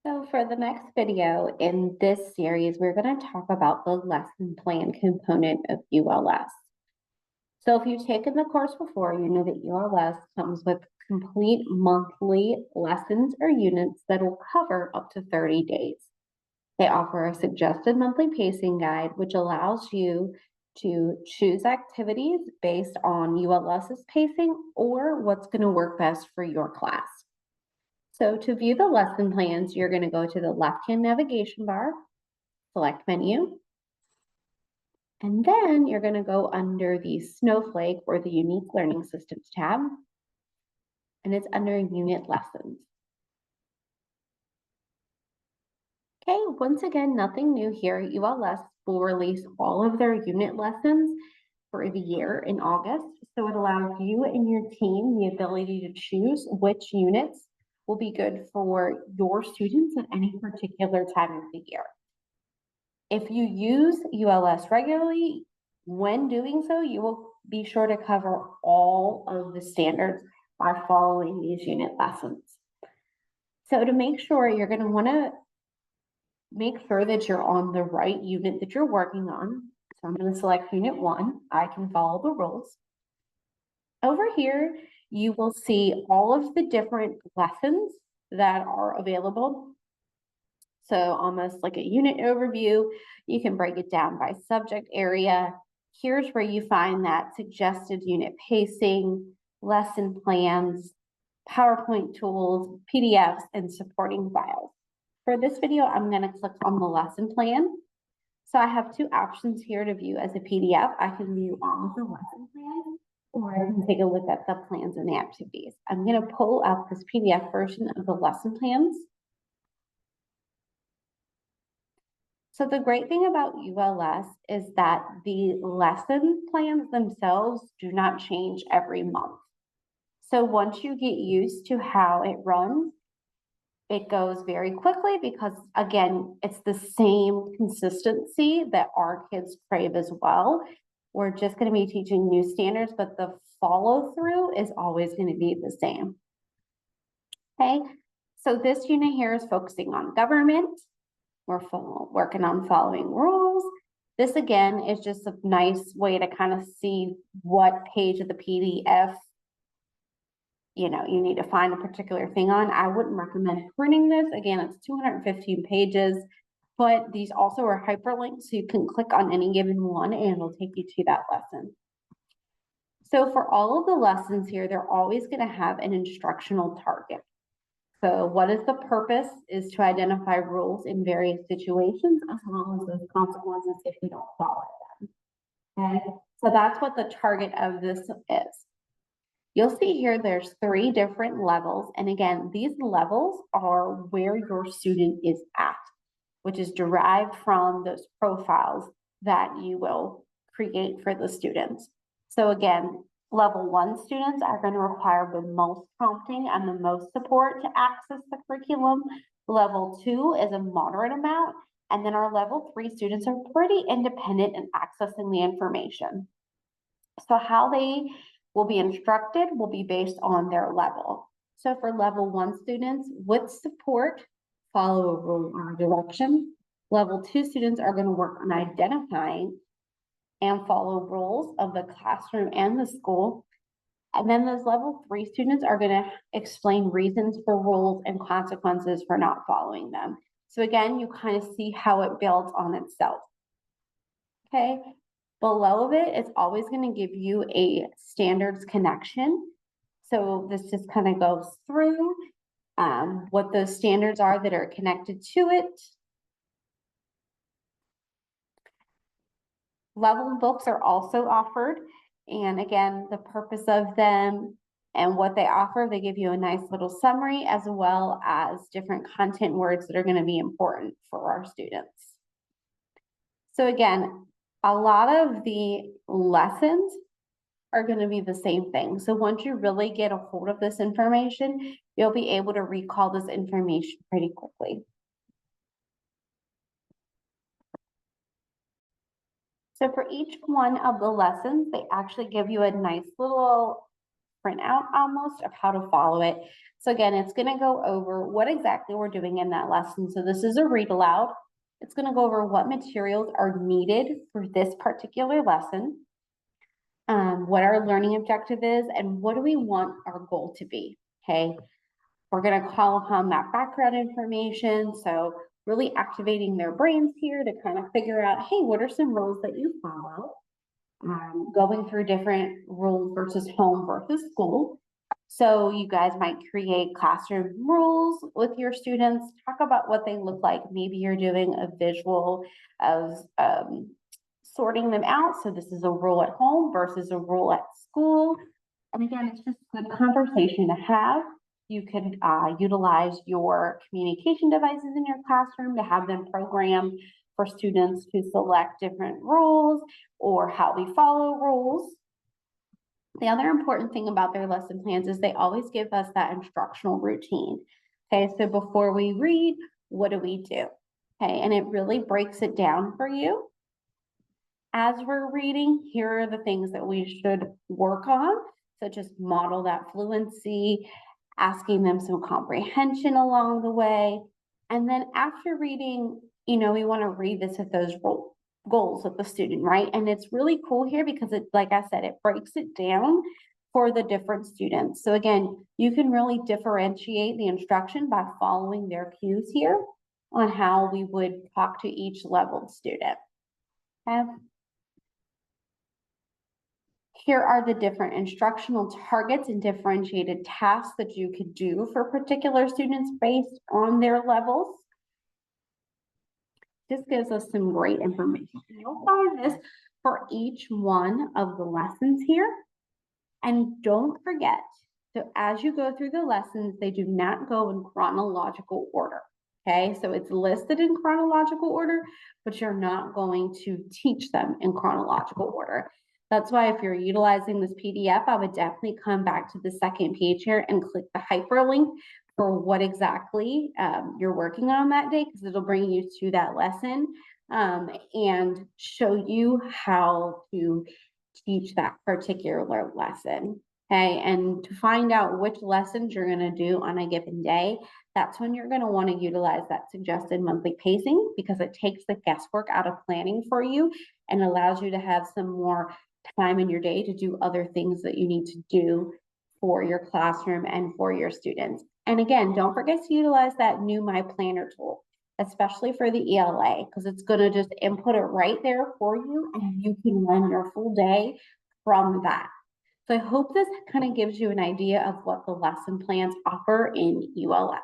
So for the next video in this series, we're going to talk about the lesson plan component of ULS. So if you've taken the course before, you know that ULS comes with complete monthly lessons or units that will cover up to 30 days. They offer a suggested monthly pacing guide, which allows you to choose activities based on ULS's pacing or what's going to work best for your class. So to view the lesson plans, you're going to go to the left-hand navigation bar, select menu, and then you're going to go under the Snowflake or the Unique Learning Systems tab, and it's under Unit Lessons. Okay, once again, nothing new here. ULS will release all of their unit lessons for the year in August, so it allows you and your team the ability to choose which units will be good for your students at any particular time of the year. If you use ULS regularly, when doing so, you will be sure to cover all of the standards by following these unit lessons. So to make sure, you're going to want to make sure that you're on the right unit that you're working on. So I'm going to select Unit 1. I can follow the rules. Over here, you will see all of the different lessons that are available. So almost like a unit overview, you can break it down by subject area. Here's where you find that suggested unit pacing, lesson plans, PowerPoint tools, PDFs, and supporting files. For this video, I'm going to click on the lesson plan. So I have two options here to view as a PDF. I can view all of the lesson plans, or I can take a look at the plans and the activities. I'm going to pull up this PDF version of the lesson plans. So the great thing about ULS is that the lesson plans themselves do not change every month. So once you get used to how it runs, it goes very quickly because, again, it's the same consistency that our kids crave as well. We're just going to be teaching new standards, but the follow through is always going to be the same. Okay, so this unit here is focusing on government. We're working on following rules. This again is just a nice way to kind of see what page of the PDF you need to find a particular thing on. I wouldn't recommend printing this. Again, it's 215 pages, but these also are hyperlinks, so you can click on any given one and it'll take you to that lesson. So for all of the lessons here, they're always going to have an instructional target. So what is the purpose is to identify rules in various situations as well as those consequences if you don't follow them. Okay, so that's what the target of this is. You'll see here there's 3 different levels. And again, these levels are where your student is at, which is derived from those profiles that you will create for the students. So again, level 1 students are going to require the most prompting and the most support to access the curriculum. Level 2 is a moderate amount. And then our level 3 students are pretty independent in accessing the information. So how they will be instructed will be based on their level. So for level 1 students with support, follow a rule or direction. Level 2 students are going to work on identifying and follow rules of the classroom and the school. And then those level 3 students are going to explain reasons for rules and consequences for not following them. So again, you kind of see how it builds on itself. Okay. Below of it, it's always going to give you a standards connection. So this just kind of goes through what those standards are that are connected to it. Level books are also offered. And again, the purpose of them and what they offer, they give you a nice little summary as well as different content words that are going to be important for our students. So again, a lot of the lessons are going to be the same thing. So once you really get a hold of this information, you'll be able to recall this information pretty quickly. So for each one of the lessons, they actually give you a nice little printout almost of how to follow it. So again, it's gonna go over what exactly we're doing in that lesson. So this is a read aloud. It's gonna go over what materials are needed for this particular lesson, what our learning objective is, and what do we want our goal to be, okay? We're gonna call upon that background information, so really activating their brains here to kind of figure out, hey, what are some rules that you follow? Going through different rules versus home versus school. So you guys might create classroom rules with your students, talk about what they look like. Maybe you're doing a visual of sorting them out. So this is a rule at home versus a rule at school. And again, it's just a good conversation to have. You can utilize your communication devices in your classroom to have them program for students to select different rules or how we follow rules. The other important thing about their lesson plans is they always give us that instructional routine. Okay, so before we read, what do we do? Okay, and it really breaks it down for you. As we're reading, here are the things that we should work on. So just model that fluency, asking them some comprehension along the way. And then after reading, we want to revisit those goals with the student, right? And it's really cool here because it, like I said, it breaks it down for the different students. So again, you can really differentiate the instruction by following their cues here on how we would talk to each leveled student. Okay. Here are the different instructional targets and differentiated tasks that you could do for particular students based on their levels. This gives us some great information. You'll find this for each one of the lessons here. And don't forget, so as you go through the lessons, they do not go in chronological order. Okay, so it's listed in chronological order, but you're not going to teach them in chronological order. That's why if you're utilizing this PDF, I would definitely come back to the second page here and click the hyperlink for what exactly you're working on that day, because it'll bring you to that lesson and show you how to teach that particular lesson. Okay, and to find out which lessons you're going to do on a given day, that's when you're going to want to utilize that suggested monthly pacing, because it takes the guesswork out of planning for you and allows you to have some more time in your day to do other things that you need to do for your classroom and for your students. And again, don't forget to utilize that new My Planner tool, especially for the ELA, because it's going to just input it right there for you and you can run your full day from that. So I hope this kind of gives you an idea of what the lesson plans offer in ULS.